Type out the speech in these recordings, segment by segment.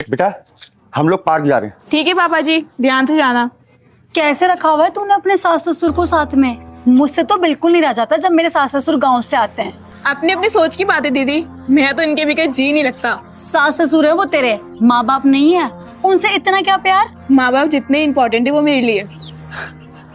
बेटा हम लोग पार्क जा रहे हैं। ठीक है पापा जी, ध्यान से जाना। कैसे रखा हुआ है तूने अपने सास ससुर को साथ में? मुझसे तो बिल्कुल नहीं रह जाता जब मेरे सास ससुर गांव से आते हैं। अपनी अपनी सोच की बात है दीदी, मेरा तो इनके बिना जी नहीं लगता। सास ससुर है वो तेरे, माँ बाप नहीं है। उनसे इतना क्या प्यार? माँ बाप जितने इम्पोर्टेंट है वो मेरे लिए।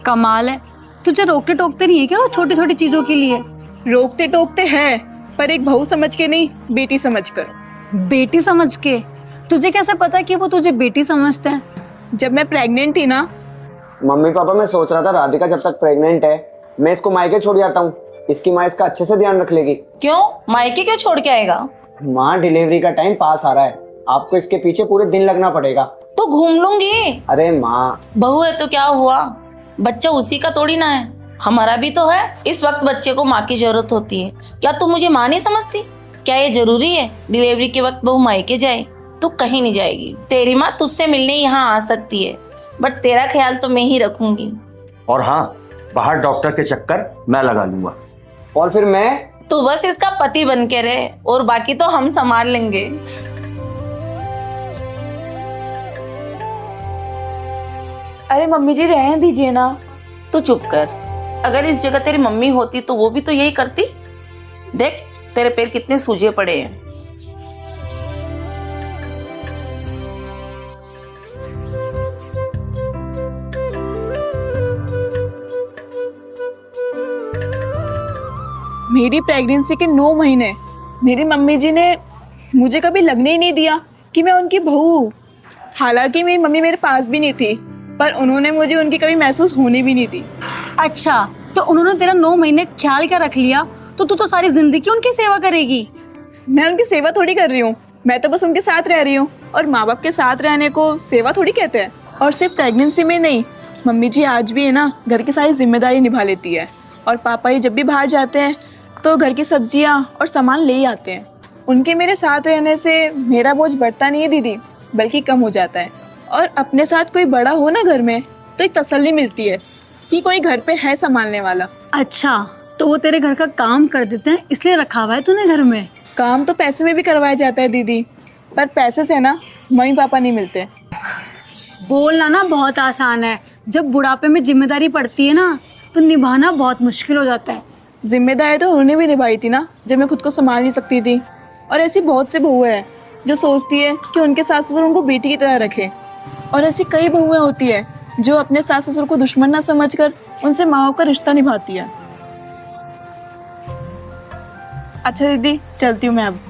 कमाल है, तुझे रोकते टोकते नहीं है क्या वो छोटी छोटी चीजों के लिए? रोकते टोकते हैं, पर एक बहू समझ के नहीं, बेटी समझ कर। बेटी समझ के? तुझे कैसे पता कि वो तुझे बेटी समझते हैं? जब मैं प्रेग्नेंट थी ना। मम्मी पापा, मैं सोच रहा था राधिका जब तक प्रेग्नेंट है मैं इसको मायके छोड़ जाता हूँ, इसकी माँ इसका अच्छे से ध्यान रख लेगी। क्यों? मायके क्यों छोड़ के आएगा? माँ डिलीवरी का टाइम पास आ रहा है, आपको इसके पीछे पूरे दिन लगना पड़ेगा। तो घूम लूंगी। अरे माँ, बहू है तो क्या हुआ, बच्चा उसी का थोड़ी ना है, हमारा भी तो है। इस वक्त बच्चे को माँ की जरूरत होती है। क्या तू मुझे माँ नहीं समझती? क्या ये जरूरी है डिलीवरी के वक्त बहू मायके जाए? तू कहीं नहीं जाएगी। तेरी माँ तुझसे मिलने यहाँ आ सकती है, बट तेरा ख्याल तो मैं ही रखूंगी। और हाँ, बाहर डॉक्टर के चक्कर मैं लगा लूंगा। और फिर मैं? तू बस इसका पति बन के रहे और बाकी तो हम संभाल लेंगे। अरे मम्मी जी रहने दीजिए ना। तू चुप कर। अगर इस जगह तेरी मम्मी होती तो वो भी तो यही करती। देख तेरे पैर कितने सूजे पड़े हैं। मेरी प्रेगनेंसी के 9 महीने मेरी मम्मी जी ने मुझे कभी लगने ही नहीं दिया कि मैं उनकी बहू हूँ। हालांकि मेरी मम्मी मेरे पास भी नहीं थी, पर उन्होंने मुझे उनकी कभी महसूस होने भी नहीं दी। अच्छा, तो उन्होंने तेरा 9 महीने ख्याल क्या रख लिया? तो तू तो सारी जिंदगी उनकी सेवा करेगी। मैं उनकी सेवा थोड़ी कर रही हूँ, मैं तो बस उनके साथ रह रही हूँ। और माँ बाप के साथ रहने को सेवा थोड़ी कहते हैं। और सिर्फ प्रेगनेंसी में नहीं, मम्मी जी आज भी है ना घर की सारी जिम्मेदारी निभा लेती है। और पापा जी जब भी बाहर जाते हैं तो घर की सब्जियाँ और सामान ले ही आते हैं। उनके मेरे साथ रहने से मेरा बोझ बढ़ता नहीं है दीदी, बल्कि कम हो जाता है। और अपने साथ कोई बड़ा हो ना घर में तो एक तसल्ली मिलती है कि कोई घर पे है संभालने वाला। अच्छा, तो वो तेरे घर का काम कर देते हैं इसलिए रखा हुआ है तूने घर में? काम तो पैसे में भी करवाया जाता है दीदी, पर पैसे से ना मम्मी पापा नहीं मिलते। बोलना ना बहुत आसान है, जब बुढ़ापे में जिम्मेदारी पड़ती है ना तो निभाना बहुत मुश्किल हो जाता है। जिम्मेदारी तो उन्होंने भी निभाई थी ना जब मैं खुद को संभाल नहीं सकती थी। और ऐसी बहुत सी बहुएं हैं जो सोचती है कि उनके सास ससुर उनको बेटी की तरह रखे। और ऐसी कई बहुएं होती है जो अपने सास ससुर को दुश्मन ना समझकर उनसे माँ बाप का रिश्ता निभाती है। अच्छा दीदी, चलती हूँ मैं अब।